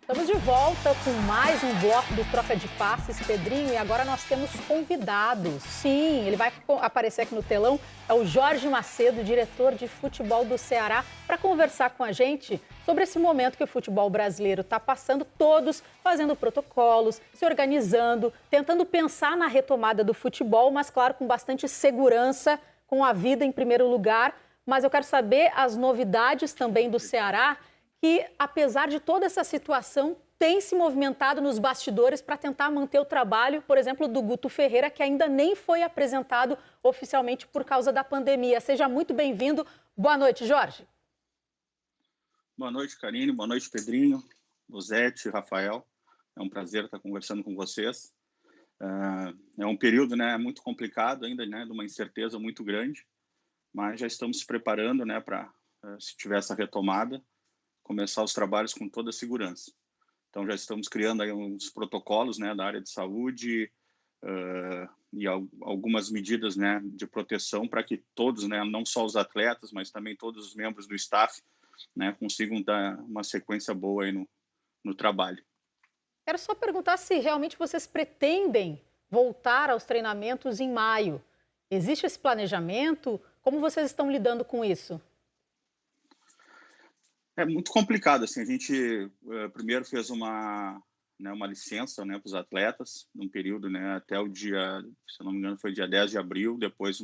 Estamos de volta com mais um bloco do Troca de Passes, Pedrinho, e agora nós temos convidados. Sim, ele vai aparecer aqui no telão, é o Jorge Macedo, diretor de futebol do Ceará, para conversar com a gente sobre esse momento que o futebol brasileiro está passando, todos fazendo protocolos, se organizando, tentando pensar na retomada do futebol, mas claro, com bastante segurança, com a vida em primeiro lugar. Mas eu quero saber as novidades também do Ceará, que, apesar de toda essa situação, tem se movimentado nos bastidores para tentar manter o trabalho, por exemplo, do Guto Ferreira, que ainda nem foi apresentado oficialmente por causa da pandemia. Seja muito bem-vindo. Boa noite, Jorge. Boa noite, Karine. Boa noite, Pedrinho, Luzete, Rafael. É um prazer estar conversando com vocês. É um período, né, muito complicado ainda, né, de uma incerteza muito grande, mas já estamos se preparando, né, para, se tiver essa retomada, começar os trabalhos com toda a segurança. Então, já estamos criando aí uns protocolos, né, da área de saúde e algumas medidas, né, de proteção para que todos, né, não só os atletas, mas também todos os membros do staff, né, consigam dar uma sequência boa aí no trabalho. Quero só perguntar se realmente vocês pretendem voltar aos treinamentos em maio. Existe esse planejamento? Como vocês estão lidando com isso? É muito complicado, assim, a gente primeiro fez uma licença, né, para os atletas, num período, né, até o dia, se eu não me engano, foi dia 10 de abril, depois,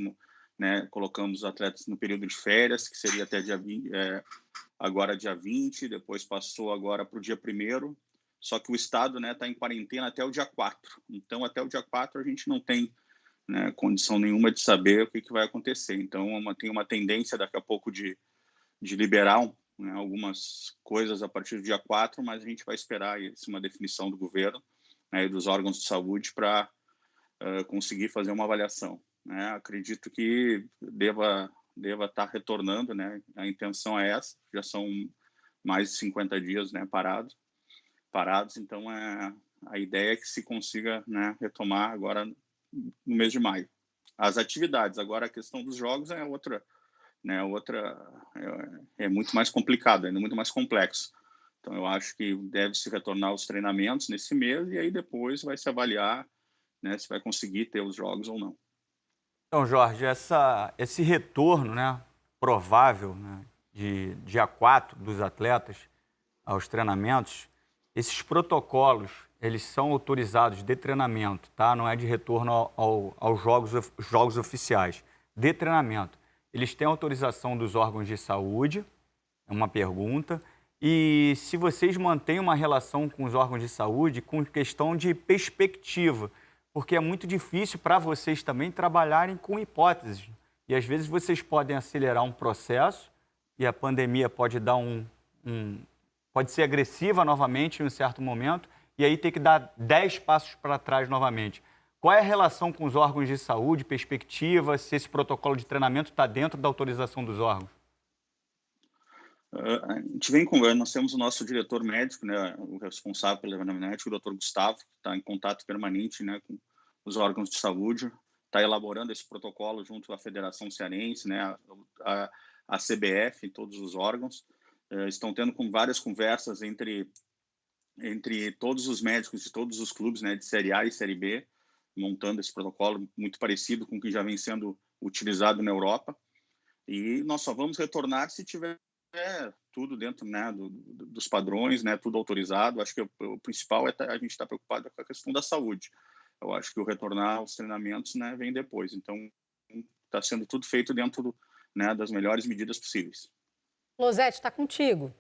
né, colocamos os atletas no período de férias, que seria até dia 20, agora dia 20, depois passou agora para o dia 1º, só que o estado, né, está em quarentena até o dia 4, então até o dia 4 a gente não tem, né, condição nenhuma de saber o que vai acontecer, então tem uma tendência daqui a pouco de liberar né, algumas coisas a partir do dia 4, mas a gente vai esperar uma definição do governo, né, e dos órgãos de saúde para conseguir fazer uma avaliação. Né? Acredito que deva estar retornando, né? A intenção é essa, já são mais de 50 dias, né, parados, então a ideia é que se consiga, né, retomar agora no mês de maio. As atividades, agora a questão dos jogos é outra, né, é muito mais complicado, é muito mais complexo. Então, eu acho que deve se retornar aos treinamentos nesse mês e aí depois vai se avaliar, né, se vai conseguir ter os jogos ou não. Então, Jorge, esse retorno, né, provável, né, de dia 4 dos atletas aos treinamentos, esses protocolos, eles são autorizados de treinamento, tá? Não é de retorno aos jogos oficiais, de treinamento. Eles têm autorização dos órgãos de saúde, é uma pergunta. E se vocês mantêm uma relação com os órgãos de saúde com questão de perspectiva, porque é muito difícil para vocês também trabalharem com hipóteses. E às vezes vocês podem acelerar um processo e a pandemia pode dar pode ser agressiva novamente em um certo momento e aí ter que dar 10 passos para trás novamente. Qual é a relação com os órgãos de saúde, perspectiva, se esse protocolo de treinamento está dentro da autorização dos órgãos? A gente vem conversando, nós temos o nosso diretor médico, né, o responsável pelo exame médico, o Dr. Gustavo, que está em contato permanente, né, com os órgãos de saúde, está elaborando esse protocolo junto à Federação Cearense, né, a CBF, todos os órgãos, estão tendo várias conversas entre todos os médicos de todos os clubes, né, de Série A e Série B, montando esse protocolo muito parecido com o que já vem sendo utilizado na Europa. E nós só vamos retornar se tiver tudo dentro, né, dos padrões, né, tudo autorizado. Acho que o principal é a gente estar preocupado com a questão da saúde. Eu acho que o retornar aos treinamentos, né, vem depois. Então, está sendo tudo feito dentro né, das melhores medidas possíveis. Losete, está contigo.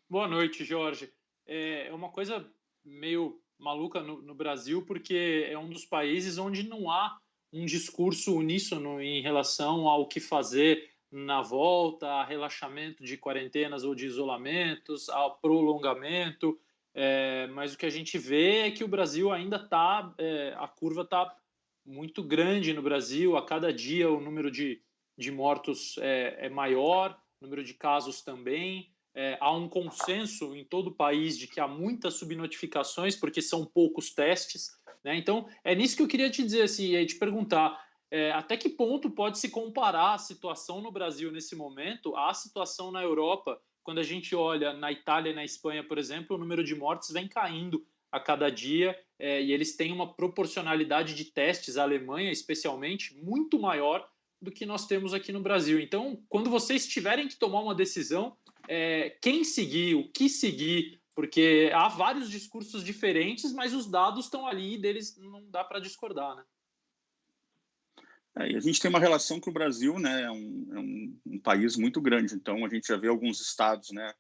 Boa noite, Jorge. É uma coisa meio maluca no Brasil, porque é um dos países onde não há um discurso uníssono em relação ao que fazer na volta, a relaxamento de quarentenas ou de isolamentos, ao prolongamento. Mas o que a gente vê é que o Brasil ainda está, a curva está muito grande no Brasil. A cada dia o número de mortos é maior, o número de casos também. Há um consenso em todo o país de que há muitas subnotificações, porque são poucos testes, né? Então, é nisso que eu queria te dizer, assim, te perguntar, até que ponto pode se comparar a situação no Brasil nesse momento à situação na Europa, quando a gente olha na Itália e na Espanha, por exemplo, o número de mortes vem caindo a cada dia, e eles têm uma proporcionalidade de testes, a Alemanha especialmente, muito maior do que nós temos aqui no Brasil. Então, quando vocês tiverem que tomar uma decisão, quem seguir, o que seguir, porque há vários discursos diferentes, mas os dados estão ali e deles não dá para discordar, né? E a gente tem uma relação que o Brasil, né, é um país muito grande, então a gente já vê alguns estados, né,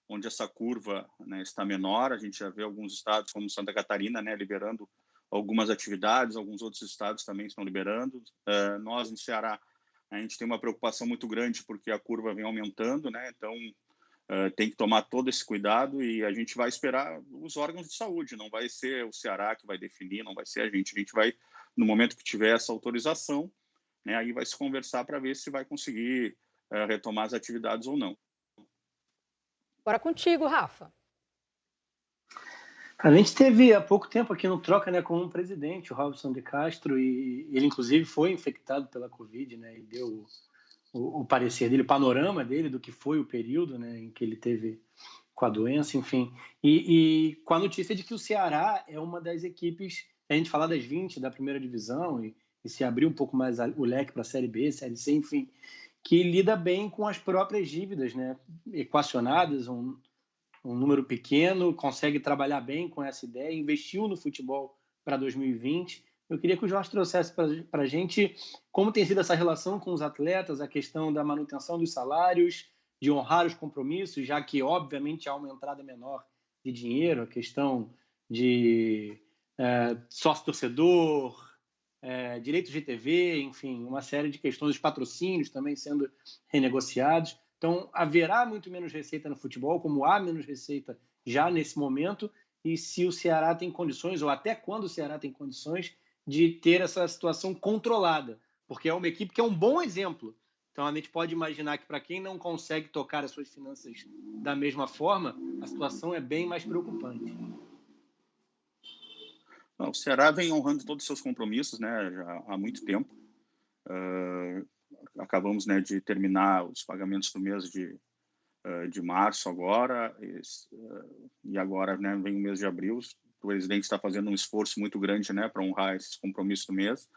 onde essa curva, né, está menor, a gente já vê alguns estados como Santa Catarina, né, liberando algumas atividades, alguns outros estados também estão liberando. Nós, no Ceará, a gente tem uma preocupação muito grande porque a curva vem aumentando, né, então tem que tomar todo esse cuidado e a gente vai esperar os órgãos de saúde, não vai ser o Ceará que vai definir, não vai ser a gente vai, no momento que tiver essa autorização, né, aí vai se conversar para ver se vai conseguir retomar as atividades ou não. Agora contigo, Rafa. A gente teve há pouco tempo aqui no Troca, né, com um presidente, o Robson de Castro, e ele inclusive foi infectado pela Covid, né, e deu o parecer dele, o panorama dele do que foi o período, né, em que ele teve com a doença, enfim. E com a notícia de que o Ceará é uma das equipes, a gente falar das 20 da primeira divisão e se abrir um pouco mais o leque para a Série B, Série C, enfim, que lida bem com as próprias dívidas, né, equacionadas, um número pequeno, consegue trabalhar bem com essa ideia, investiu no futebol para 2020. Eu queria que o Jorge trouxesse para a gente como tem sido essa relação com os atletas, a questão da manutenção dos salários, de honrar os compromissos, já que, obviamente, há uma entrada menor de dinheiro, a questão de sócio-torcedor, direitos de TV, enfim, uma série de questões, os patrocínios também sendo renegociados. Então, haverá muito menos receita no futebol, como há menos receita já nesse momento, e se o Ceará tem condições, ou até quando o Ceará tem condições, de ter essa situação controlada, porque é uma equipe que é um bom exemplo. Então, a gente pode imaginar que para quem não consegue tocar as suas finanças da mesma forma, a situação é bem mais preocupante. Não, o Ceará vem honrando todos os seus compromissos, né, já há muito tempo. Acabamos, né, de terminar os pagamentos do mês de março agora, e agora, né, vem o mês de abril. O presidente está fazendo um esforço muito grande, né, para honrar esses compromissos do mês.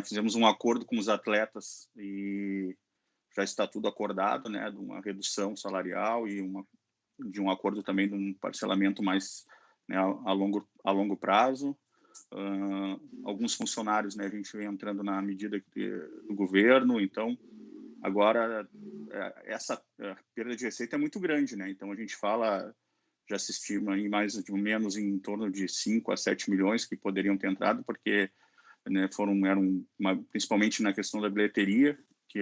Fizemos um acordo com os atletas e já está tudo acordado, né, de uma redução salarial e de um acordo também de um parcelamento mais, né, a longo prazo. Alguns funcionários, né, a gente vem entrando na medida do governo, então agora essa perda de receita é muito grande, né? Então a gente já se estima em mais ou menos em torno de 5 a 7 milhões que poderiam ter entrado, porque, né, principalmente na questão da bilheteria, que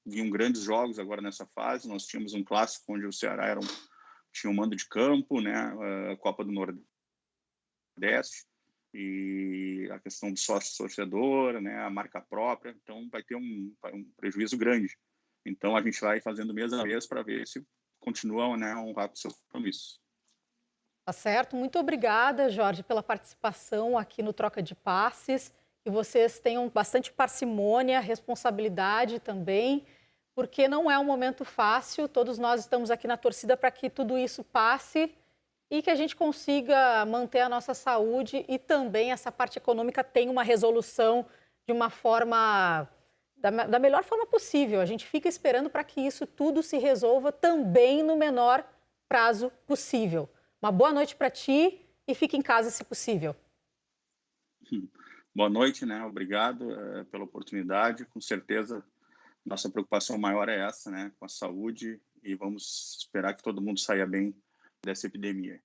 vinham grandes jogos agora nessa fase. Nós tínhamos um clássico onde o Ceará tinha um mando de campo, né, a Copa do Nordeste, e a questão do sócio-torcedor, né, a marca própria. Então vai ter um prejuízo grande. Então a gente vai fazendo mês a mês para ver se continuam, né, a honrar com seus compromissos. Tá certo. Muito obrigada, Jorge, pela participação aqui no Troca de Passes. Que vocês tenham bastante parcimônia, responsabilidade também, porque não é um momento fácil. Todos nós estamos aqui na torcida para que tudo isso passe e que a gente consiga manter a nossa saúde e também essa parte econômica tenha uma resolução de uma forma, da melhor forma possível. A gente fica esperando para que isso tudo se resolva também no menor prazo possível. Uma boa noite para ti e fique em casa se possível. Boa noite, né? Obrigado pela oportunidade. Com certeza, nossa preocupação maior é essa, né? Com a saúde, e vamos esperar que todo mundo saia bem dessa epidemia.